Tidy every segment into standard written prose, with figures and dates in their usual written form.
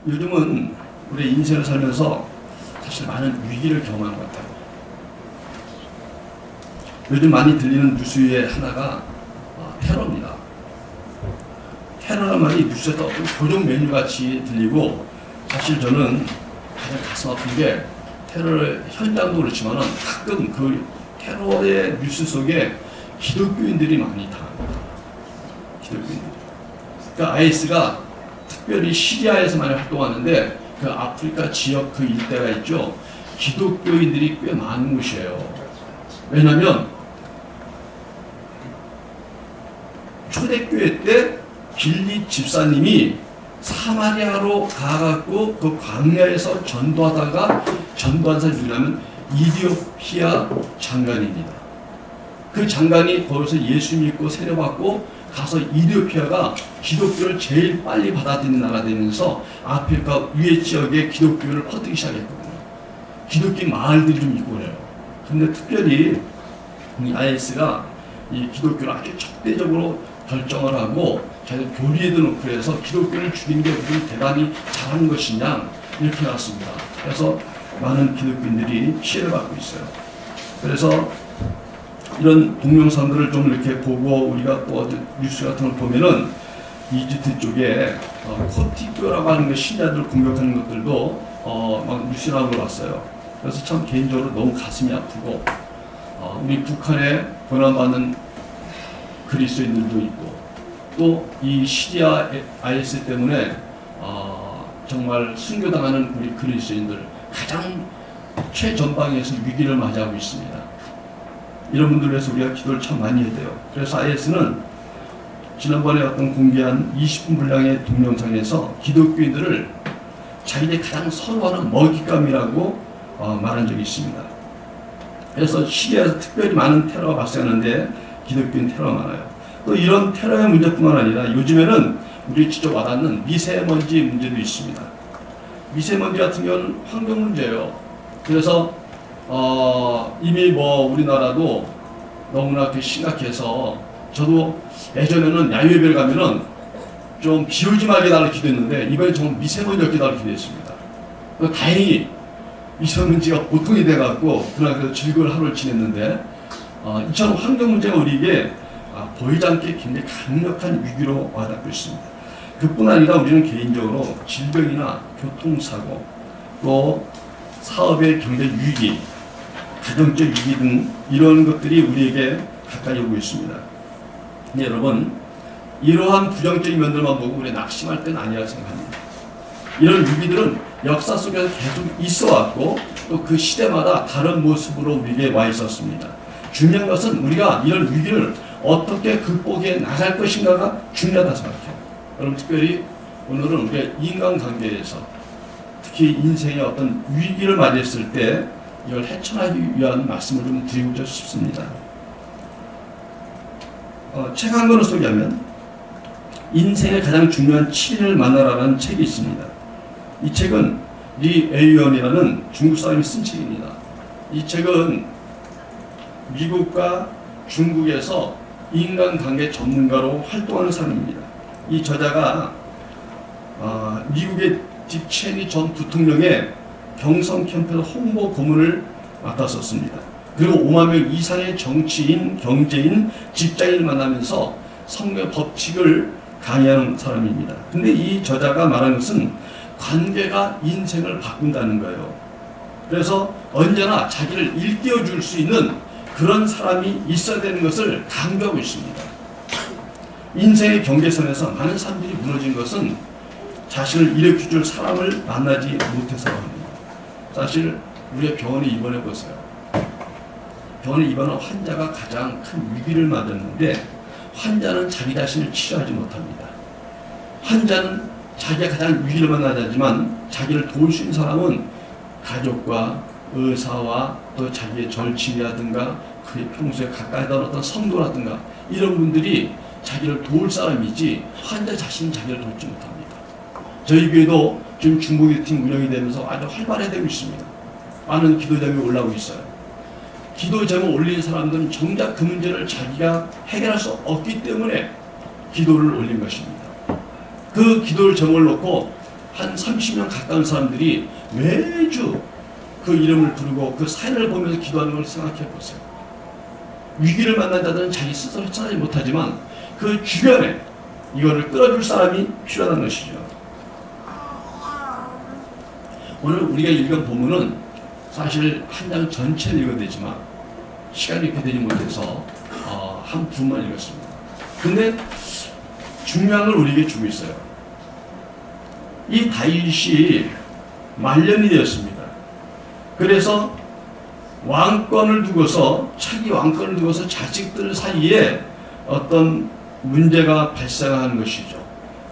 요즘은 우리 인생을 살면서 사실 많은 위기를 경험하는 것 같아요. 요즘 많이 들리는 뉴스의 하나가 테러입니다. 테러란 말이 뉴스에서 어떤 교정 메뉴 같이 들리고, 사실 저는 가장 가슴 아픈 게 테러 현장도 그렇지만 가끔 그 테러의 뉴스 속에 기독교인들이 많이 당합니다. 기독교인들이. 그러니까 IS가 특별히 시리아에서 많이 활동하는데 그 아프리카 지역 그 일대가 있죠. 기독교인들이 꽤 많은 곳이에요. 왜냐하면 초대교회 때 빌리 집사님이 사마리아로 가갖고 그 광야에서 전도하다가 전도한 사람이 누구냐면 이디오피아 장관입니다. 그 장관이 거기서 예수 믿고 세례받고 가서 이디오피아가 기독교를 제일 빨리 받아들이는 나라 되면서 아프리카 위에 지역에 기독교를 퍼뜨리기 시작했거든요. 기독교 마을들이 좀 있고 그래요. 근데 특별히 이 IS가 이 기독교를 아주 적대적으로 결정을 하고 자기들 교리에도 놓고 그래서 기독교를 죽인 게 무슨 대단히 잘한 것이냐 이렇게 나왔습니다. 그래서 많은 기독교인들이 피해를 받고 있어요. 그래서 이런 동영상들을 좀 이렇게 보고 우리가 또 뉴스 같은 걸 보면은 이집트 쪽에 코티교라고 하는 게 신자들 공격하는 것들도 막 뉴스 나온 걸 봤어요. 그래서 참 개인적으로 너무 가슴이 아프고 우리 북한에 고난받는 그리스도인들도 있고 또 이 시리아 IS 때문에 정말 순교당하는 우리 그리스도인들 가장 최전방에서 위기를 맞이하고 있습니다. 이런 분들을 위해서 우리가 기도를 참 많이 해야 돼요. 그래서 IS는 지난번에 어떤 공개한 20분 분량의 동영상에서 기독교인들을 자기들이 가장 선호하는 먹잇감이라고 말한 적이 있습니다. 그래서 시리아에서 특별히 많은 테러가 발생하는데 기독교인 테러가 많아요. 또 이런 테러의 문제뿐만 아니라 요즘에는 우리 직접 와닿는 미세먼지 문제도 있습니다. 미세먼지 같은 경우는 환경 문제예요. 그래서 이미 우리나라도 너무나 심각해서 저도 예전에는 야유회를 가면은 좀 비 오지 말게 달라고 기도했는데 이번에 정말 미세먼지 없게 달라고 기도했습니다. 다행히 미세먼지가 보통이 돼갖고 그래서 즐거운 하루를 지냈는데 이처럼 환경 문제가 우리에게 보이지 않게 굉장히 강력한 위기로 와닿고 있습니다. 그뿐 아니라 우리는 개인적으로 질병이나 교통사고 또 사업의 경제 위기, 가정적 위기 등 이런 것들이 우리에게 가까이 오고 있습니다. 근데 여러분 이러한 부정적인 면들만 보고 우리 낙심할 때는 아니라고 생각합니다. 이런 위기들은 역사 속에서 계속 있어 왔고 또 그 시대마다 다른 모습으로 우리에게 와 있었습니다. 중요한 것은 우리가 이런 위기를 어떻게 극복해 나갈 것인가가 중요하다 생각해요. 여러분 특별히 오늘은 우리가 인간관계에서 특히 인생의 어떤 위기를 맞이했을 때 이걸 헤쳐나가기 위한 말씀을 좀 드리고 싶습니다. 책 한 권을 소개하면 인생의 가장 중요한 7인을 만나라는 책이 있습니다. 이 책은 리 에이언이라는 중국 사람이 쓴 책입니다. 이 책은 미국과 중국에서 인간관계 전문가로 활동하는 사람입니다. 이 저자가 미국의 딕 체니 전 부통령의 경선 캠페인 홍보 고문을 맡았었습니다. 그리고 5만 명 이상의 정치인, 경제인, 직장인을 만나면서 성경 법칙을 강의하는 사람입니다. 근데 이 저자가 말하는 것은 관계가 인생을 바꾼다는 거예요. 그래서 언제나 자기를 일깨워 줄 수 있는 그런 사람이 있어야 되는 것을 강조하고 있습니다. 인생의 경계선에서 많은 사람들이 무너진 것은 자신을 일으켜줄 사람을 만나지 못해서라고 합니다. 사실 우리가 병원에 입원해 보세요. 병원에 입원한 환자가 가장 큰 위기를 맞았는데 환자는 자기 자신을 치료하지 못합니다. 환자는 자기가 가장 위기를 만나지만 자기를 도울 수 있는 사람은 가족과 의사와 또 자기의 절친이라든가 그의 평소에 가까이 다른 어떤 성도라든가 이런 분들이 자기를 도울 사람이지 환자 자신은 자기를 돕지 못합니다. 저희 교회도 지금 중보기도팀 운영이 되면서 아주 활발해지고 있습니다. 많은 기도 제목이 올라오고 있어요. 기도 제목 올린 사람들은 정작 그 문제를 자기가 해결할 수 없기 때문에 기도를 올린 것입니다. 그 기도를 제목을 놓고 한 30명 가까운 사람들이 매주 그 이름을 부르고 그 사연을 보면서 기도하는 걸 생각해 보세요. 위기를 만난 자들은 자기 스스로 헤쳐나지 못하지만 그 주변에 이거를 끌어줄 사람이 필요하다는 것이죠. 오늘 우리가 읽은 본문은 사실 한 장 전체를 읽어야 되지만 시간이 이렇게 되지 못해서 한 부분만 읽었습니다. 근데 중요한 걸 우리에게 주고 있어요. 이 다윗이 말년이 되었습니다. 그래서 왕권을 두고서 차기 왕권을 두고서 자식들 사이에 어떤 문제가 발생하는 것이죠.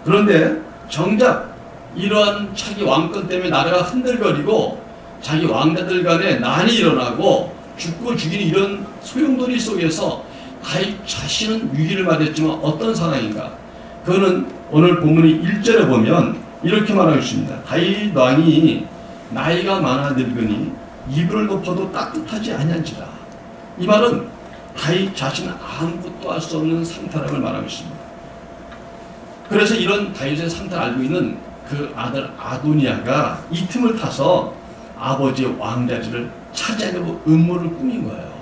그런데 정작 이러한 차기 왕권 때문에 나라가 흔들거리고 자기 왕자들 간에 난이 일어나고 죽고 죽이는 이런 소용돌이 속에서 다윗 자신은 위기를 맞았지만 어떤 상황인가? 그거는 오늘 본문이 1절에 보면 이렇게 말하고 있습니다. 다윗 왕이 나이가 많아 늙으니 이불을 덮어도 따뜻하지 아니한지라. 이 말은 다윗 자신은 아무것도 할 수 없는 상태라고 말하고 있습니다. 그래서 이런 다윗의 상태를 알고 있는 그 아들 아도니아가 이 틈을 타서 아버지의 왕자리를 차지하려고 음모를 꾸민 거예요.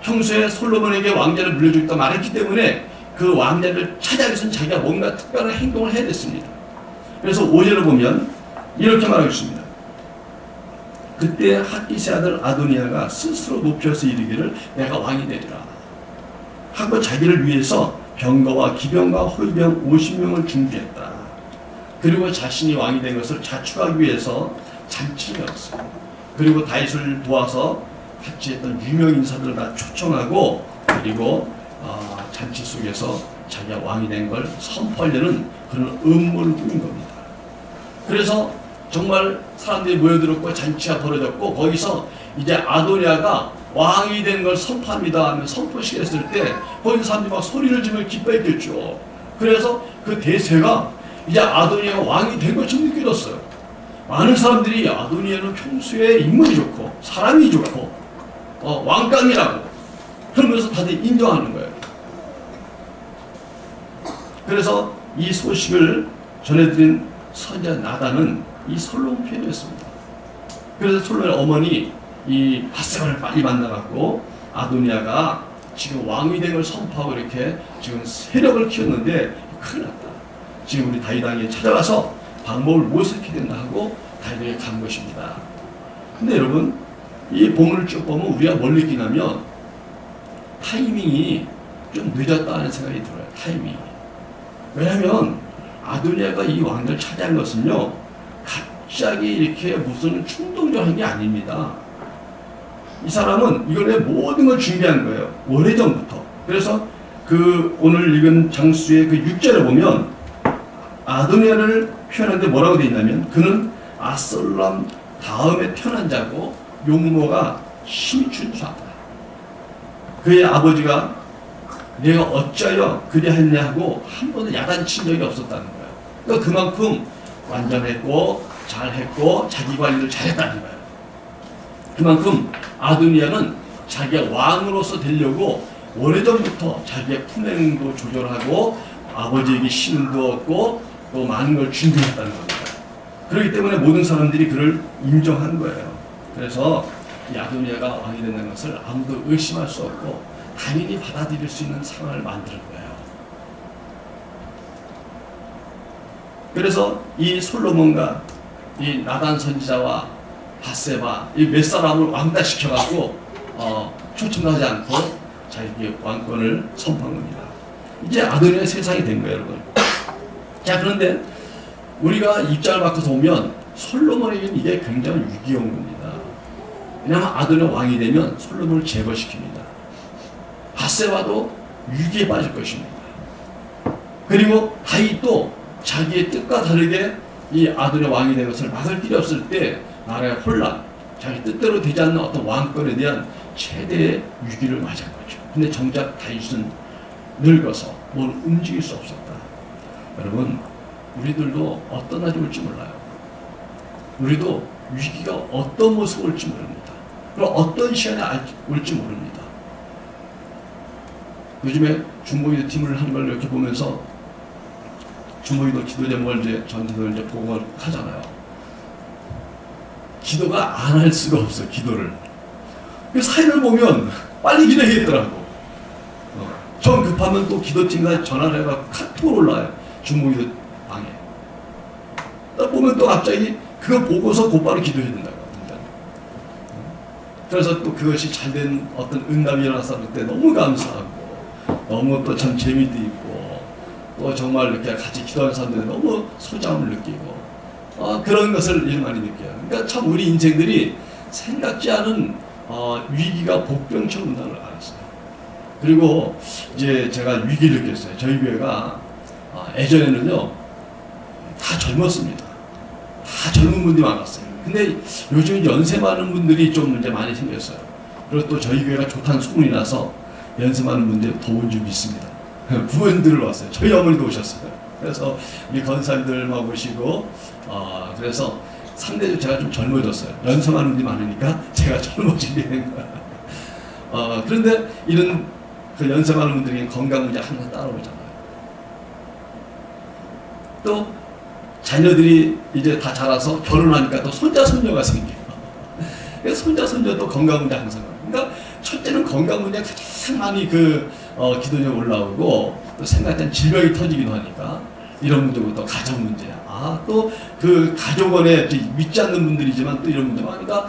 평소에 솔로몬에게 왕자를 물려주겠다 말했기 때문에 그 왕자를 차지하기 위해서는 자기가 뭔가 특별한 행동을 해야 됐습니다. 그래서 5절을 보면 이렇게 말하고 있습니다. 그때 핫기스의 아들 아도니아가 스스로 높여서 이르기를 내가 왕이 되리라 하고 자기를 위해서 병거와 기병과 호위병 50명을 준비했다. 그리고 자신이 왕이 된 것을 자축하기 위해서 잔치를 열었어요. 그리고 다윗을 도와서 같이 했던 유명 인사들을 다 초청하고 그리고 잔치 속에서 자기가 왕이 된 걸 선포하려는 그런 음모를 꾸민 겁니다. 그래서 정말 사람들이 모여들었고 잔치가 벌어졌고 거기서 이제 아도니아가 왕이 된 걸 선포합니다 하면 선포식을 했을 때 거기 사람들이 막 소리를 지르며 기뻐했겠죠. 그래서 그 대세가 이제 아도니아가 왕이 된 것처럼 느껴졌어요. 많은 사람들이 아도니아는 평소에 인물이 좋고 사람이 좋고 왕감이라고 그러면서 다들 인정하는 거예요. 그래서 이 소식을 전해드린 선지자 나단은 이 솔로몬 편이었습니다. 그래서 솔로몬의 어머니 이 밧세바를 빨리 만나갖고 아도니아가 지금 왕이 된 걸 선포하고 이렇게 지금 세력을 키웠는데 큰일 났다. 지금 우리 다윗 왕이 찾아가서 방법을 무엇을 해야 된다 하고 다윗에게 간 것입니다. 근데 여러분 이 본문을 쭉 보면 우리가 뭘 느끼냐면 타이밍이 좀 늦었다는 생각이 들어요. 타이밍이. 왜냐하면 아도니아가 이 왕을 차지한 것은요 갑자기 이렇게 무슨 충동적인 게 아닙니다. 이 사람은 이걸 모든 걸 준비한 거예요. 오래전부터. 그래서 그 오늘 읽은 장수의 그 6절에 보면 아도니아를 표현하는데 뭐라고 되어 있냐면 그는 아솔람 다음에 태어난 자고 용모가 힘이 준수하다. 그의 아버지가 내가 어찌하여 그리하였냐 하고 한 번도 야단친 적이 없었다는 거예요. 그러니까 그만큼 완전했고 잘했고 자기 관리를 잘했다는 거예요. 그만큼 아도니아는 자기가 왕으로서 되려고 오래전부터 자기의 품행도 조절하고 아버지에게 신도 얻고 또 많은 걸 준비했다는 겁니다. 그렇기 때문에 모든 사람들이 그를 인정한 거예요. 그래서 이 아도니아가 왕이 된다는 것을 아무도 의심할 수 없고 당연히 받아들일 수 있는 상황을 만드는 거예요. 그래서 이 솔로몬과 이 나단 선지자와 밧세바 이 몇 사람을 왕따시켜갖고 초청하지 않고 자기 왕권을 선포한 겁니다. 이제 아도니아의 세상이 된 거예요, 여러분. 자, 그런데 우리가 입장을 바꿔서 보면 솔로몬에게는 이게 굉장히 위기한 겁니다. 왜냐하면 아도니아 왕이 되면 솔로몬을 제거시킵니다. 밧세바도 위기에 빠질 것입니다. 그리고 다윗도 자기의 뜻과 다르게 이 아도니아 왕이 된 것을 막을 길이 없을 때 나라의 혼란, 자기 뜻대로 되지 않는 어떤 왕권에 대한 최대의 위기를 맞은 거죠. 근데 정작 다윗은 늙어서 뭘 움직일 수 없었다. 여러분, 우리들도 어떤 날이 올지 몰라요. 우리도 위기가 어떤 모습을 올지 모릅니다. 그리고 어떤 시간에 올지 모릅니다. 요즘에 중고기도 팀을 하는 걸 이렇게 보면서 주먹이도 기도 제목을 이제 전도를 이제 보고 하잖아요. 기도가 안 할 수가 없어, 기도를. 그 사연을 보면 빨리 기도해야겠더라고. 좀 급하면 또 기도팀에 전화를 해가 카톡으로 올라와요. 주무기도 방에. 딱 보면 또 갑자기 그거 보고서 곧바로 기도해야 된다고. 그래서 또 그것이 잘된 어떤 응답이 일어났을 때 너무 감사하고, 너무 또 참 재미도 있고, 또 정말 이렇게 같이 기도하는 사람들이 너무 소장함을 느끼고, 그런 것을 많이 느껴요. 그러니까 참 우리 인생들이 생각지 않은 위기가 복병처럼 온다는 걸 알았어요. 그리고 이제 제가 위기를 느꼈어요. 저희 교회가 예전에는요 다 젊었습니다. 다 젊은 분들이 많았어요. 근데 요즘 연세 많은 분들이 좀 이제 많이 생겼어요. 그리고 또 저희 교회가 좋다는 소문이 나서 연세 많은 분들이 더 온 줄 믿습니다. 부모님들 왔어요. 저희 어머니도 오셨어요. 그래서 우리 권사님들만 오시고, 그래서 상대적으로 제가 좀 젊어졌어요. 연세 많은 분들이 많으니까 제가 젊어지게 된 거야. 그런데 이런 그 연세 많은 분들이 건강 문제 항상 따라오잖아요. 또 자녀들이 이제 다 자라서 결혼하니까 또 손자 손녀가 생겨요. 그래서 손자 손녀도 건강 문제 항상. 그러니까 첫째는 건강 문제 가장 많이 기도에 올라오고, 또 생각한 질병이 터지기도 하니까 이런 문제부터 가정 문제야. 또 그 가족원에 믿지 않는 분들이지만 또 이런 문제가 하니까,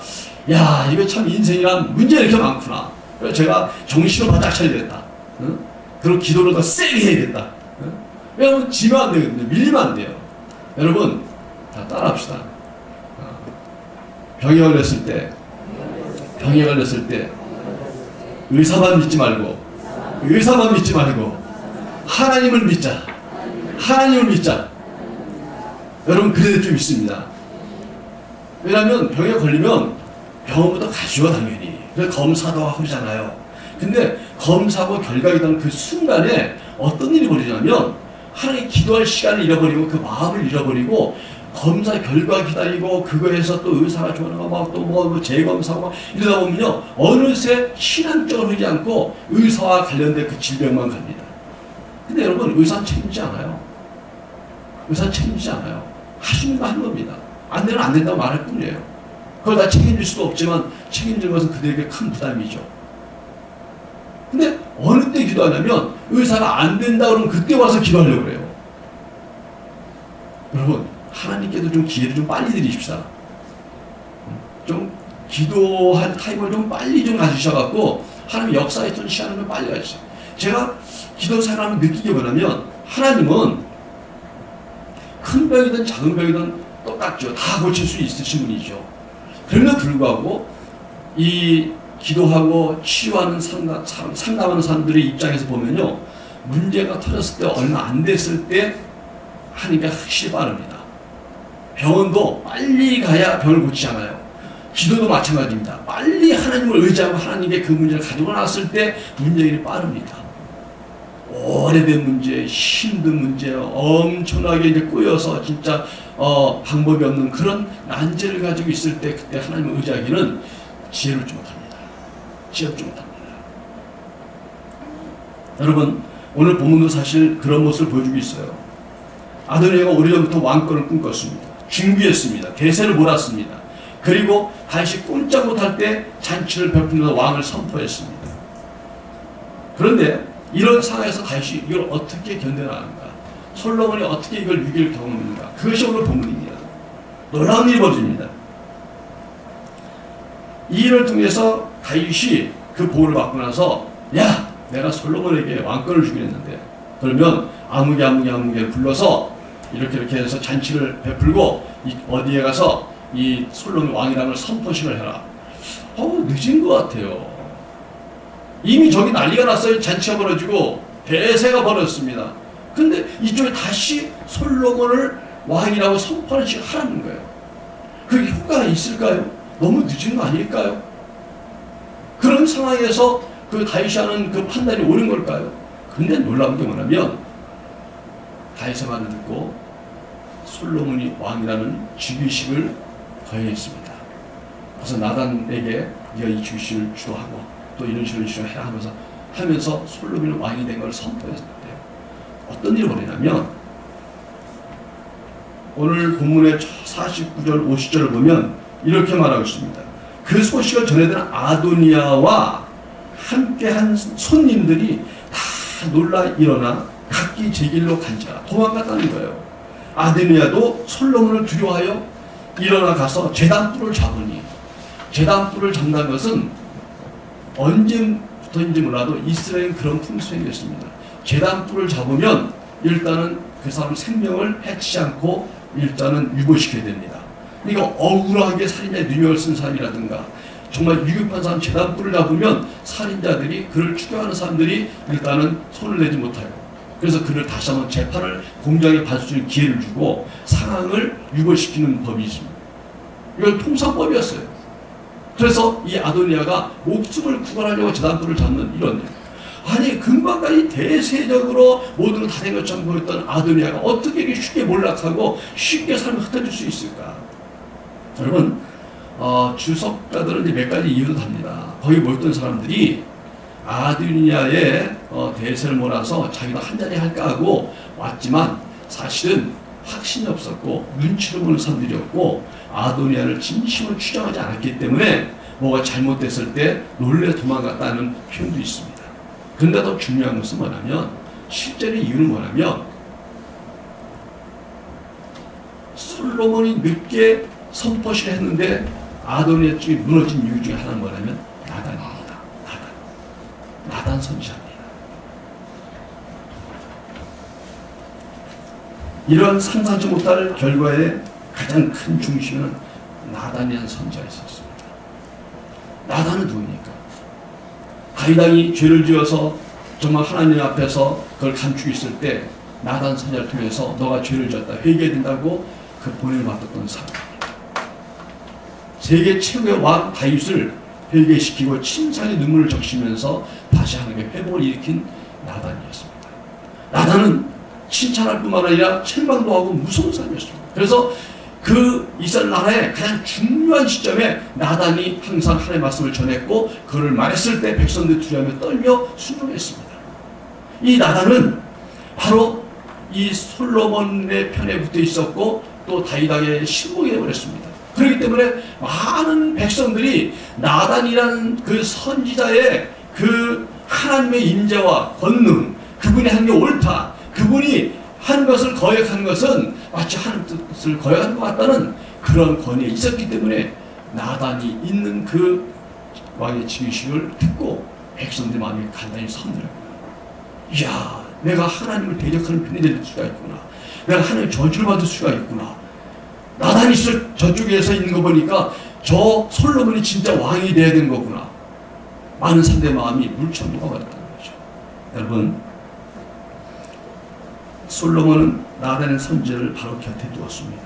야, 이거 참 인생이란 문제가 이렇게 많구나. 그래서 제가 정신을 바짝 차려야 되겠다. 응? 그리고 기도를 더 세게 해야겠다. 응? 왜냐하면 지면 안 되거든요. 밀리면 안 돼요. 여러분 다 따라합시다. 병에 걸렸을 때 의사만 믿지 말고 하나님을 믿자. 여러분 그래도 좀 있습니다. 왜냐하면 병에 걸리면 병원부터 가죠, 당연히. 그래서 검사도 하고 그러잖아요. 근데 검사하고 결과가 나는 그 순간에 어떤 일이 벌어지냐면, 하나님 기도할 시간을 잃어버리고 그 마음을 잃어버리고 검사 결과 기다리고 그거에서 또 의사가 좋아하는 거 막 또 뭐 재검사하고 이러다 보면요 어느새 신앙적으로 하지 않고 의사와 관련된 그 질병만 갑니다. 근데 여러분 의사는 책임지지 않아요. 하시는 거 하는 겁니다. 안 되면 안 된다고 말할 뿐이에요. 그걸 다 책임질 수도 없지만 책임지는 것은 그들에게 큰 부담이죠. 근데 어느 때 기도하냐면 의사가 안 된다 그러면 그때 와서 기도하려고 그래요. 여러분 하나님께도 좀 기회를 좀 빨리 드리십시다. 좀 기도할 타임을 좀 빨리 좀 가지셔갖고 하나님 역사에 있던 시간을 좀 빨리 가지세요. 제가 기도 생활하면 느낀 게 뭐냐면, 하나님은 큰 병이든 작은 병이든 똑같죠. 다 고칠 수 있으신 분이죠. 그럼에도 불구하고 이 기도하고 치유하는 상담하는 사람들의 입장에서 보면요, 문제가 터졌을 때 얼마 안 됐을 때 하니까 확실히 빠릅니다. 병원도 빨리 가야 병을 고치잖아요. 기도도 마찬가지입니다. 빨리 하나님을 의지하고 하나님께 그 문제를 가지고 나왔을 때 문제일이 빠릅니다. 오래된 문제, 힘든 문제, 엄청나게 이제 꼬여서 진짜 방법이 없는 그런 난제를 가지고 있을 때 그때 하나님을 의지하기는 지혜롭지 못합니다. 여러분 오늘 본문도 사실 그런 모습을 보여주고 있어요. 아도니아가 오래전부터 왕권을 꿈꿨습니다. 준비했습니다. 대세를 몰았습니다. 그리고 다시 꼼짝 못할 때 잔치를 베풀면서 왕을 선포했습니다. 그런데 이런 상황에서 다시 이걸 어떻게 견뎌나가는가? 솔로몬이 어떻게 이걸 위기를 경험했는가? 그것이 오늘 본문입니다. 놀라운 일이 벌어집니다. 이 일을 통해서 다윗이 그 보호를 받고 나서, 야, 내가 솔로몬에게 왕권을 주기로 했는데, 그러면 아무개 불러서 이렇게 해서 잔치를 베풀고 어디에 가서 이 솔로몬 왕이라는 선포식을 해라. 늦은 것 같아요. 이미 저기 난리가 났어요. 잔치가 벌어지고 대세가 벌어졌습니다. 근데 이쪽에 다시 솔로몬을 왕이라고 선포하는 식을 하라는 거예요. 그게 효과가 있을까요? 너무 늦은 거 아닐까요? 그런 상황에서 그 다윗이 하는 그 판단이 옳은 걸까요? 근데 놀라운 게 뭐냐면, 다윗의 말을 듣고 솔로몬이 왕이라는 즉위식을 거행했습니다. 그래서 나단에게 네가 이 즉위식을 주도하고 또 이런 식으로 해야 하면서 솔로몬이 왕이 된 걸 선포했는데, 어떤 일이 벌어지냐면 오늘 본문의 49절 50절을 보면 이렇게 말하고 있습니다. 그 소식을 전해든 아도니아와 함께한 손님들이 다 놀라 일어나 각기 제 길로 간지라 도망갔다는 거예요. 아도니아도 솔로몬을 두려워하여 일어나 가서 제단불을 잡으니, 제단불을 잡는 것은 언제부터인지 몰라도 이스라엘은 그런 풍습이었습니다. 제단불을 잡으면 일단은 그 사람 생명을 해치지 않고 일단은 유보시켜야 됩니다. 그러니까 억울하게 살인자의 누명을 쓴 사람이라든가 정말 위급한 사람 제단불을 잡으면 살인자들이 그를 추격하는 사람들이 일단은 손을 내지 못하고, 그래서 그를 다시 한번 재판을 공정하게 받을 수 있는 기회를 주고 상황을 유보시키는 법이 있습니다. 이건 통상법이었어요. 그래서 이 아도니아가 목숨을 구원하려고 제단불을 잡는 이런 일. 아니 금방까지 대세적으로 모두를 다 된 것처럼 보였던 아도니아가 어떻게 이렇게 쉽게 몰락하고 쉽게 삶을 흩어질 수 있을까? 여러분 주석가들은 이제 몇 가지 이유를 답니다. 거기 모였던 사람들이 아도니아의 대세를 몰아서 자기도 한자리 할까 하고 왔지만 사실은 확신이 없었고 눈치를 보는 사람들이었고 아도니아를 진심으로 추정하지 않았기 때문에 뭐가 잘못됐을 때 놀래 도망갔다는 표현도 있습니다. 그런데 더 중요한 것은 뭐냐면 실제로 이유는 뭐냐면 솔로몬이 늦게 선포시를 했는데 아도니아 쪽이 무너진 이유 중에 하나는 뭐냐면 나단입니다. 나단 선지자입니다. 이런 상상치 못할 결과의 가장 큰 중심에는 나단이라는 선지자가 있었습니다. 나단은 누굽니까? 다윗왕이 죄를 지어서 정말 하나님 앞에서 그걸 감추고 있을 때 나단 선지자를 통해서 너가 죄를 지었다 회개해야 된다고 그 보냄을 받았던 사람입니다. 세계 최고의 왕 다윗을 회개시키고 칭찬의 눈물을 적시면서 다시 하나님의 회복을 일으킨 나단이었습니다. 나단은 칭찬할 뿐만 아니라 책망도 하고 무서운 사람이었습니다. 그래서 그 이스라엘 나라의 가장 중요한 시점에 나단이 항상 하나님의 말씀을 전했고 그를 말했을 때 백성들이 두려워하며 떨며 순종했습니다. 이 나단은 바로 이 솔로몬의 편에 붙어 있었고 또 다윗왕의 신복이 되어버렸습니다. 그렇기 때문에 많은 백성들이 나단이라는 그 선지자의 그 하나님의 임재와 권능, 그분이 한 게 옳다, 그분이 한 것을 거역하는 것은 마치 하나님 뜻을 거역하는 것 같다는 그런 권위에 있었기 때문에 나단이 있는 그 왕의 지휘식을 듣고 백성들의 마음이 간단히 선들었고요. 이야, 내가 하나님을 대적하는 편이 될 수가 있구나. 내가 하나님의 저주를 받을 수가 있구나. 나단이 저쪽에서 있는 거 보니까 저 솔로몬이 진짜 왕이 돼야 되는 거구나. 많은 사람들의 마음이 물처럼 녹아버렸다는 거죠. 여러분, 솔로몬은 나단의 선지자를 바로 곁에 두었습니다.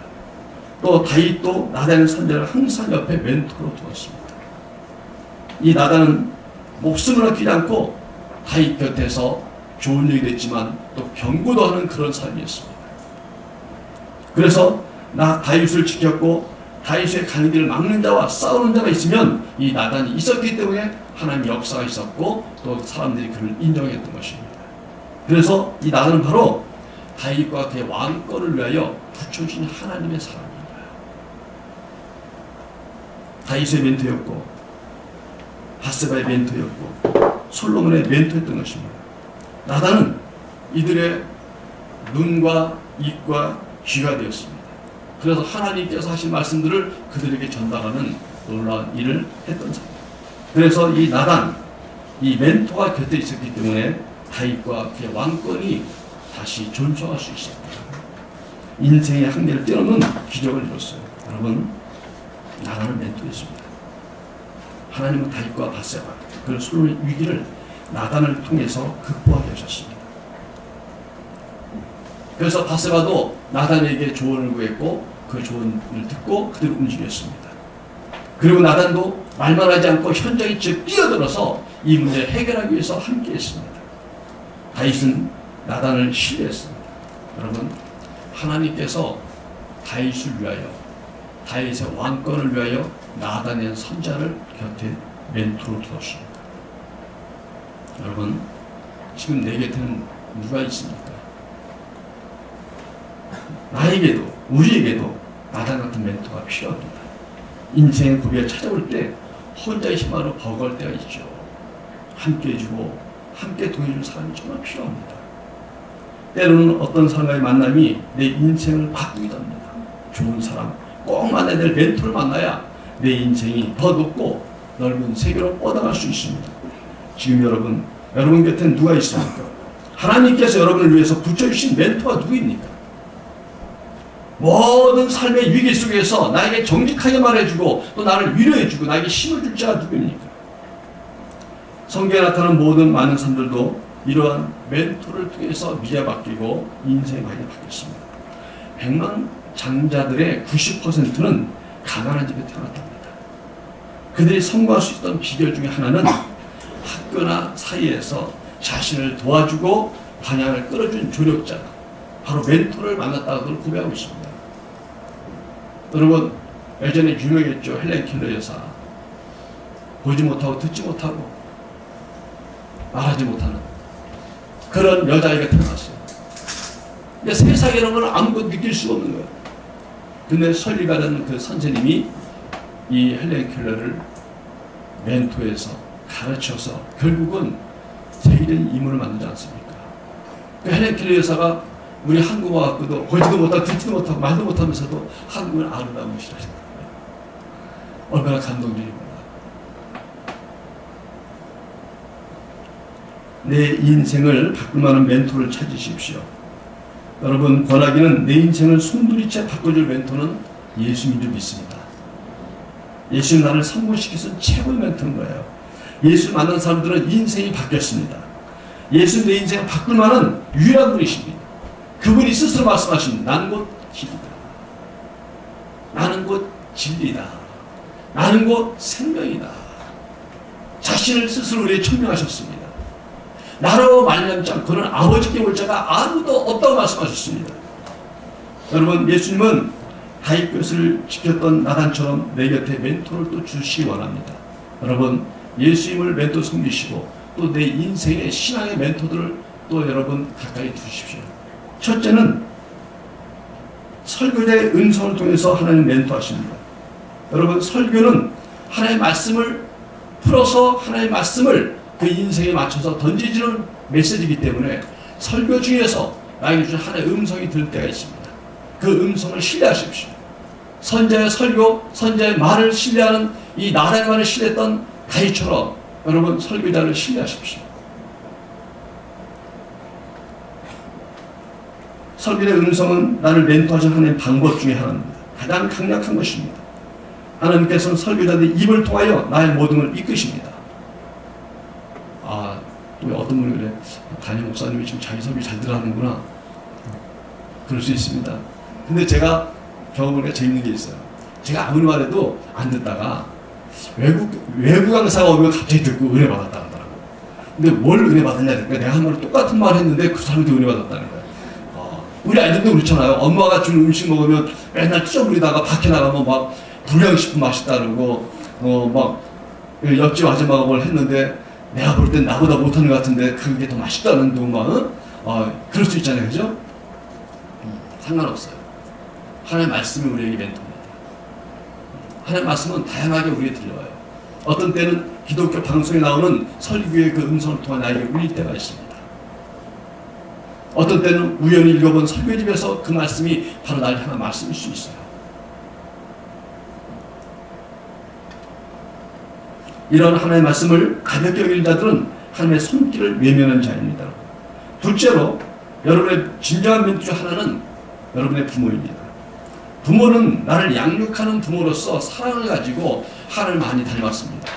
또 다윗도 나단의 선지자를 항상 옆에 멘토로 두었습니다. 이 나단은 목숨을 아끼지 않고 다윗 곁에서 좋은 일이 됐지만 또 경고도 하는 그런 삶이었습니다. 그래서 다윗을 지켰고 다윗의 가는 길을 막는 자와 싸우는 자가 있으면 이 나단이 있었기 때문에 하나님의 역사가 있었고 또 사람들이 그를 인정했던 것입니다. 그래서 이 나단은 바로 다윗과 그의 왕권을 위하여 붙여진 하나님의 사람입니다. 다윗의 멘토였고 바세바의 멘토였고 솔로몬의 멘토였던 것입니다. 나단은 이들의 눈과 입과 귀가 되었습니다. 그래서 하나님께서 하신 말씀들을 그들에게 전달하는 놀라운 일을 했던 사람. 그래서 이 나단, 이 멘토가 곁에 있었기 때문에 다윗과 그의 왕권이 다시 존속할 수 있었다. 인생의 한계를 뛰어넘는 기적을 이뤘어요. 여러분, 나단은 멘토였습니다. 하나님은 다윗과 바세바, 그 솔로몬의 위기를 나단을 통해서 극복하게 하셨습니다. 그래서 바세바도 나단에게 조언을 구했고 그 조언을 듣고 그대로 움직였습니다. 그리고 나단도 말만 하지 않고 현장에 즉 뛰어들어서 이 문제를 해결하기 위해서 함께했습니다. 다윗은 나단을 신뢰했습니다. 여러분, 하나님께서 다윗을 위하여, 다윗의 왕권을 위하여 나단의 선자를 곁에 멘토로 두었습니다. 여러분, 지금 내 곁에는 누가 있습니까? 나에게도 우리에게도 나단 같은 멘토가 필요합니다. 인생의 고비가 찾아올 때 혼자의 힘으로 버거울 때가 있죠. 함께 해주고 함께 도와줄 사람이 정말 필요합니다. 때로는 어떤 사람과의 만남이 내 인생을 바꾸기도 합니다. 좋은 사람, 꼭 만나야 될 멘토를 만나야 내 인생이 더 높고 넓은 세계로 뻗어갈 수 있습니다. 지금 여러분 곁에 누가 있습니까? 하나님께서 여러분을 위해서 붙여주신 멘토가 누구입니까? 모든 삶의 위기 속에서 나에게 정직하게 말해주고 또 나를 위로해주고 나에게 힘을 줄 자가 누구입니까? 성경에 나타나는 모든 많은 사람들도 이러한 멘토를 통해서 미래 바뀌고 인생이 많이 바뀌었습니다. 100만 장자들의 90%는 가난한 집에 태어났답니다. 그들이 성공할 수 있던 비결 중에 하나는 학교나 사이에서 자신을 도와주고 방향을 끌어준 조력자, 바로 멘토를 만났다고 고백하고 있습니다. 여러분, 예전에 유명했죠. 헬렌 켈러 여사. 보지 못하고 듣지 못하고 말하지 못하는 그런 여자아이가 태어났어요. 근데 세상에 이런 건 아무것도 느낄 수가 없는 거예요. 근데 설리가라는 그 선생님이 이 헬렌 켈러를 멘토해서 가르쳐서 결국은 세계적인 인물을 만들지 않습니까? 그 헬렌 켈러 여사가 우리 한국어 갖고도 보지도 못하고 듣지도 못하고 말도 못하면서도 한국을 아름다운 것이라 생각합니다. 얼마나 감동적입니다. 내 인생을 바꿀 만한 멘토를 찾으십시오. 여러분, 권하기는 내 인생을 송두리째 바꿔줄 멘토는 예수님인 줄 믿습니다. 예수님 나를 성공시켜준 최고의 멘토인 거예요. 예수 만난 사람들은 인생이 바뀌었습니다. 예수님 내 인생을 바꿀 만한 유일한 분이십니다. 그분이 스스로 말씀하신 나는 곧 길이다. 나는 곧 진리다. 나는 곧 생명이다. 자신을 스스로 우리에게 천명하셨습니다. 나로 말미암지 않고는 아버지께 올 자가 아무도 없다고 말씀하셨습니다. 여러분, 예수님은 다윗것을 지켰던 나단처럼 내 곁에 멘토를 또 주시기 원합니다. 여러분, 예수님을 멘토 섬기시고 또 내 인생의 신앙의 멘토들을 또 여러분 가까이 두십시오. 첫째는 설교자의 음성을 통해서 하나님 멘토하십니다. 여러분, 설교는 하나님의 말씀을 풀어서 하나님의 말씀을 그 인생에 맞춰서 던지지는 메시지이기 때문에 설교 중에서 나에게 주신 하나의 음성이 들 때가 있습니다. 그 음성을 신뢰하십시오. 선자의 설교, 선자의 말을 신뢰하는 이 나라의 말을 신뢰했던 다윗처럼 여러분 설교자를 신뢰하십시오. 설교의 음성은 나를 멘토하신 하나님의 방법 중에 하나입니다. 가장 강력한 것입니다. 하나님께서는 설교자들의 입을 통하여 나의 모든 걸 이끄십니다. 또 어떤 분이 그래, 담임 목사님이 지금 자기 설교 잘 들어가는구나. 그럴 수 있습니다. 근데 제가 경험을 재밌는 게 있어요. 제가 아무리 말해도 안 듣다가 외국 강사가 오면 갑자기 듣고 은혜 받았다 하더라고요. 근데 뭘 은혜 받았냐 그러니까 내가 한 번 똑같은 말 했는데 그 사람도 은혜 받았다는 거예요. 우리 아이들도 그렇잖아요. 엄마가 준 음식 먹으면 맨날 투정부리다가 밖에 나가면 막 불량식품 맛있다 그러고 막 옆집 아줌마가 뭘 했는데 내가 볼 땐 나보다 못하는 것 같은데 그게 더 맛있다는 둥만 그럴 수 있잖아요. 그죠? 상관없어요. 하나님의 말씀이 우리에게 멘토입니다. 하나님의 말씀은 다양하게 우리에게 들려와요. 어떤 때는 기독교 방송에 나오는 설교의 그 음성을 통해 나에게 울릴 때가 있습니다. 어떤 때는 우연히 읽어본 설교집에서 그 말씀이 바로 나를 향한 말씀일 수 있어요. 이런 하나님의 말씀을 가볍게 여기는 자들은 하나님의 손길을 외면하는 자입니다. 둘째로 여러분의 진정한 멘토 중 하나는 여러분의 부모입니다. 부모는 나를 양육하는 부모로서 사랑을 가지고 하나님을 많이 닮았습니다.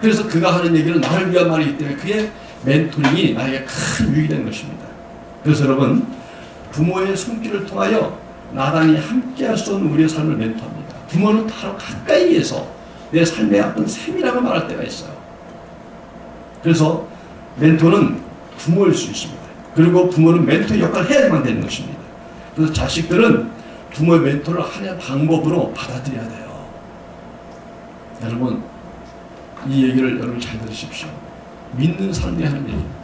그래서 그가 하는 얘기는 나를 위한 말이기 때문에 그의 멘토링이 나에게 큰 유익이 되는 것입니다. 그래서 여러분, 부모의 손길을 통하여 나단이 함께할 수 없는 우리의 삶을 멘토합니다. 부모는 바로 가까이에서 내 삶의 어떤 셈이라고 말할 때가 있어요. 그래서 멘토는 부모일 수 있습니다. 그리고 부모는 멘토 역할을 해야만 되는 것입니다. 그래서 자식들은 부모의 멘토를 하나의 방법으로 받아들여야 돼요. 여러분, 이 얘기를 여러분 잘 들으십시오. 믿는 사람들이 하는 얘기입니다.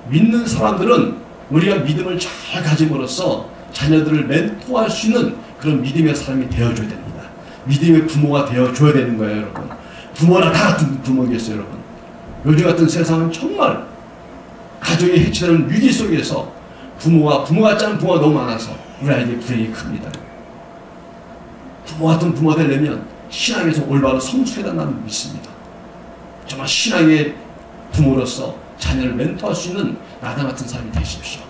믿는 사람들은 우리가 믿음을 잘 가짐으로써 자녀들을 멘토할 수 있는 그런 믿음의 사람이 되어줘야 됩니다. 믿음의 부모가 되어줘야 되는 거예요, 여러분. 부모나 다 같은 부모겠어요, 여러분. 요즘 같은 세상은 정말 가정이 해치는 위기 속에서 부모 같지 않은 부모가 너무 많아서 우리 아이들의 불행이 큽니다. 부모 같은 부모 되려면 신앙에서 올바른 성숙해야 한다는 믿습니다. 정말 신앙의 부모로서 자녀를 멘토할 수 있는 나단 같은 사람이 되십시오.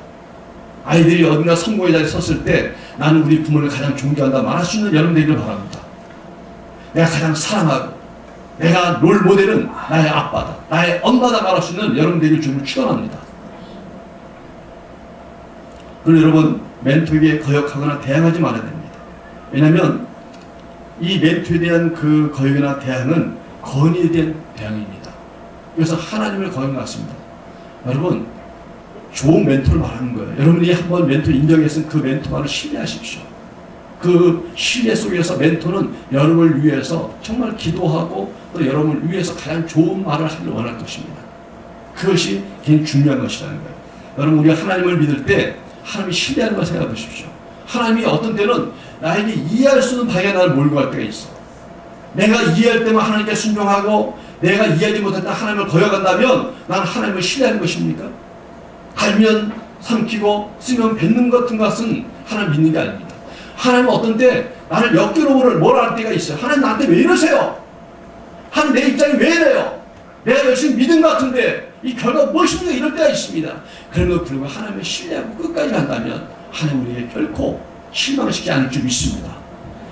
아이들이 어딘가 성공의 자리에 섰을 때 나는 우리 부모를 가장 존경한다 말할 수 있는 여러분 되기를 바랍니다. 내가 가장 사랑하고 내가 롤 모델은 나의 아빠다, 나의 엄마다 말할 수 있는 여러분 되기를 주님을 축원합니다. 그리고 여러분, 멘토에게 거역하거나 대항하지 말아야 됩니다. 왜냐하면 이 멘토에 대한 그 거역이나 대항은 권위에 대한 대항입니다. 그래서 하나님을 거역하습니다. 여러분, 좋은 멘토를 말하는 거예요. 여러분이 한번 멘토 인정했으면 그 멘토 말을 신뢰하십시오. 그 신뢰 속에서 멘토는 여러분을 위해서 정말 기도하고 또 여러분을 위해서 가장 좋은 말을 하길 원할 것입니다. 그것이 굉장히 중요한 것이라는 거예요. 여러분, 우리가 하나님을 믿을 때 하나님이 신뢰하는 걸 생각해 보십시오. 하나님이 어떤 때는 나에게 이해할 수 있는 방향에 나를 몰고 갈 때가 있어. 내가 이해할 때만 하나님께 순종하고 내가 이해하지 못할 때 하나님을 거역한다면 나는 하나님을 신뢰하는 것입니까? 알면 삼키고 쓰면 뱉는 같은 것은 하나님 믿는 게 아닙니다. 하나님은 어떤 때 나를 역겨로움을 뭐라 할 때가 있어요. 하나님 나한테 왜 이러세요? 하나님 내 입장이 왜 이래요? 내가 열심히 믿은 것 같은데 이 결과가 무엇입니까? 이럴 때가 있습니다. 그럼에도 불구하고 하나님을 신뢰하고 끝까지 간다면 하나님 우리에게 결코 실망시키지 않을 줄 믿습니다.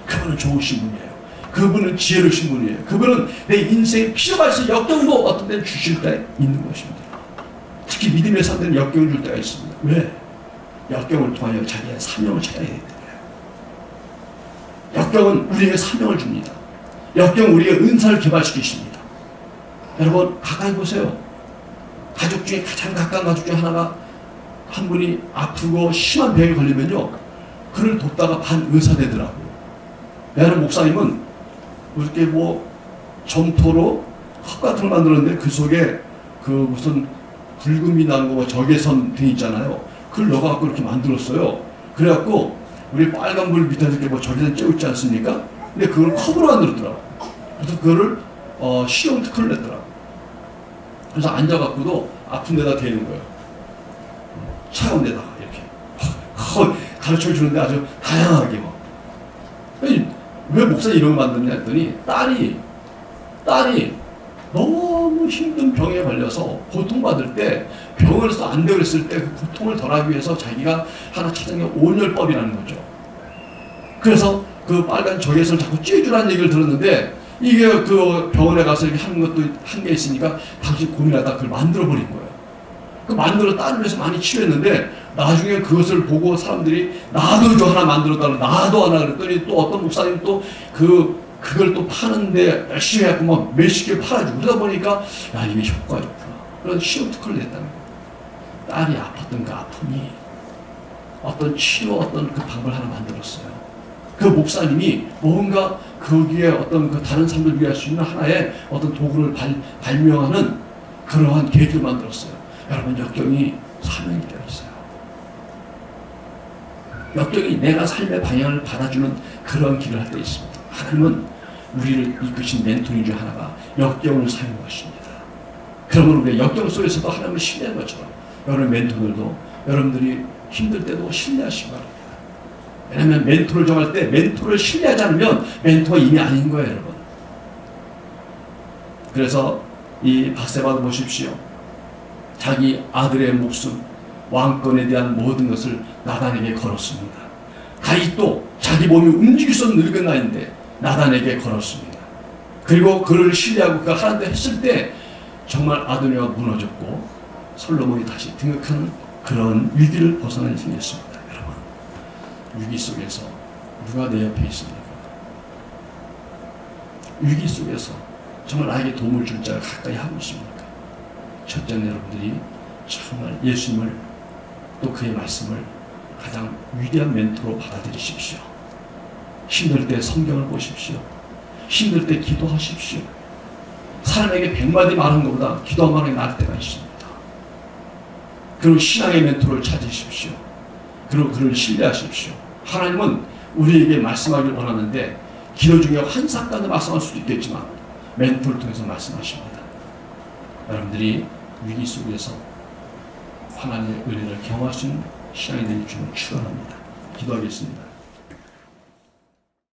그분은 좋으신 분이에요. 그분은 지혜로우신 분이에요. 그분은 내 인생에 필요가 있어 역경도 어떤 때는 주실 때 있는 것입니다. 특히 믿음의 사람들은 역경을 줄 때가 있습니다. 왜? 역경을 통하여 자기의 사명을 찾아야 되기 때문에. 역경은 우리에게 사명을 줍니다. 역경은 우리의 은사를 개발시키십니다. 여러분, 가까이 보세요. 가족 중에 가장 가까운 가족 중에 하나가 한 분이 아프고 심한 병에 걸리면요, 그를 돕다가 반의사 되더라고요. 내 아는 목사님은 이렇게 뭐 점토로 컵 같은 걸 만들었는데 그 속에 그 무슨 붉은미 나는 거 적외선 등 있잖아요. 그걸 넣어갖고 이렇게 만들었어요. 그래갖고 우리 빨간 불 밑에서 이렇게 뭐 적외선 쬐고 있지 않습니까? 근데 그걸 컵으로 만들었더라고. 그래서 그거를 실용 특허를 냈더라고. 그래서 앉아갖고도 아픈 데다 대는 거예요. 차가운 데다가 이렇게 가르쳐 주는데 아주 다양하게 막. 왜 목사님 이런 거 만드냐 했더니 딸이 너무 힘든 병에 걸려서 고통받을 때 병원에서 안 되고 있을 때 그 고통을 덜하기 위해서 자기가 하나 찾은 게 온열법이라는 거죠. 그래서 그 빨간 적외선을 자꾸 쬐주라는 얘기를 들었는데 이게 그 병원에 가서 이렇게 하는 것도 한 게 있으니까 당시 고민하다 그걸 만들어버린 거예요. 그 만들어 딸을 위해서 많이 치료했는데 나중에 그것을 보고 사람들이 나도 저 하나 만들었다고 나도 하나 그랬더니 또 어떤 목사님 또 그걸 또 파는데 열심히 해갖고 막 몇십 개 팔아주고 그러다 보니까 야 이게 효과가 있구나. 그래서 시험 특허를 냈다는 거예요. 딸이 아팠던 그 아픔이 어떤 치료 어떤 그 방법을 하나 만들었어요. 그 목사님이 뭔가 거기에 어떤 그 다른 사람들 위할 수 있는 하나의 어떤 도구를 발명하는 그러한 계기를 만들었어요. 여러분, 역경이 사명이 되어 있어요. 역경이 내가 삶의 방향을 받아주는 그런 길을 할 때 있습니다. 하나님은 우리를 이끄신 멘토링 중 하나가 역경을 사용하십니다. 그러면 우리 역경 속에서도 하나님을 신뢰하는 것처럼 여러분 멘토들도 여러분들이 힘들 때도 신뢰하시기 바랍니다. 왜냐하면 멘토를 정할 때 멘토를 신뢰하지 않으면 멘토가 이미 아닌 거예요, 여러분. 그래서 이 밧세바도 보십시오. 자기 아들의 목숨, 왕권에 대한 모든 것을 나단에게 걸었습니다. 다윗도 자기 몸이 움직일 수 없는 늙은 나이인데 나단에게 걸었습니다. 그리고 그를 신뢰하고 그가 하라는 대 했을 때 정말 아도니아가 무너졌고 솔로몬이 다시 등극하는 그런 위기를 벗어나게 생겼습니다. 여러분, 위기 속에서 누가 내 옆에 있습니까? 위기 속에서 정말 나에게 도움을 줄 자가 가까이 하고 있습니까? 첫째는 여러분들이 정말 예수님을 또 그의 말씀을 가장 위대한 멘토로 받아들이십시오. 힘들 때 성경을 보십시오. 힘들 때 기도하십시오. 사람에게 100마디 말하는 것보다 기도 한 마디 나을 때가 있습니다. 그리고 신앙의 멘토를 찾으십시오. 그를 신뢰하십시오. 하나님은 우리에게 말씀하기를 원하는데 기도 중에 환상까지 말씀할 수도 있겠지만 멘토를 통해서 말씀하십니다. 여러분들이 위기 속에서 하나님의 은혜를 경험하시는 시간이 되길 주님 축원합니다. 기도하겠습니다.